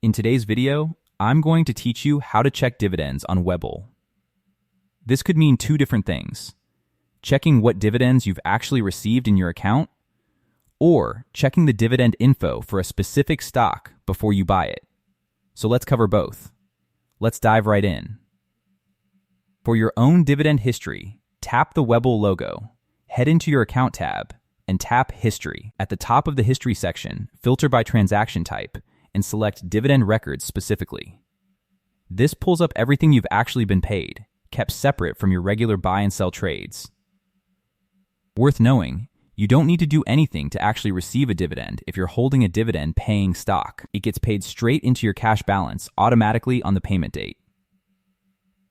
In today's video, I'm going to teach you how to check dividends on Webull. This could mean two different things: checking what dividends you've actually received in your account, or checking the dividend info for a specific stock before you buy it. So let's cover both. Let's dive right in. For your own dividend history, tap the Webull logo, head into your account tab, and tap History. At the top of the History section, filter by transaction type, and select Dividend Records specifically. This pulls up everything you've actually been paid, kept separate from your regular buy and sell trades. Worth knowing, you don't need to do anything to actually receive a dividend if you're holding a dividend-paying stock. It gets paid straight into your cash balance automatically on the payment date.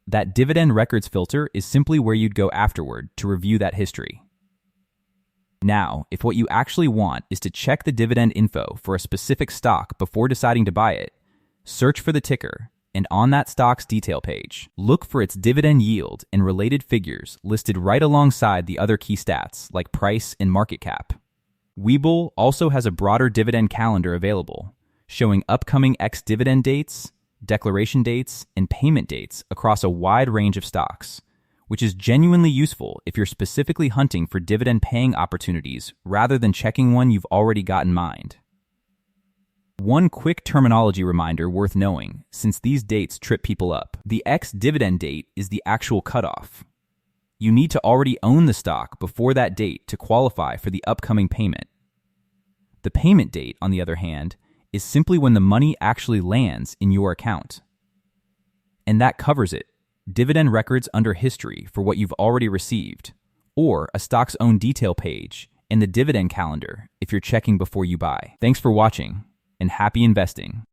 That Dividend Records filter is simply where you'd go afterward to review that history. Now, if what you actually want is to check the dividend info for a specific stock before deciding to buy it, search for the ticker, and on that stock's detail page, look for its dividend yield and related figures listed right alongside the other key stats like price and market cap. Webull also has a broader dividend calendar available, showing upcoming ex-dividend dates, declaration dates, and payment dates across a wide range of stocks, which is genuinely useful if you're specifically hunting for dividend-paying opportunities rather than checking one you've already got in mind. One quick terminology reminder worth knowing, since these dates trip people up. The ex-dividend date is the actual cutoff. You need to already own the stock before that date to qualify for the upcoming payment. The payment date, on the other hand, is simply when the money actually lands in your account. And that covers it: dividend records under history for what you've already received, or a stock's own detail page, and the dividend calendar if you're checking before you buy. Thanks for watching, and happy investing.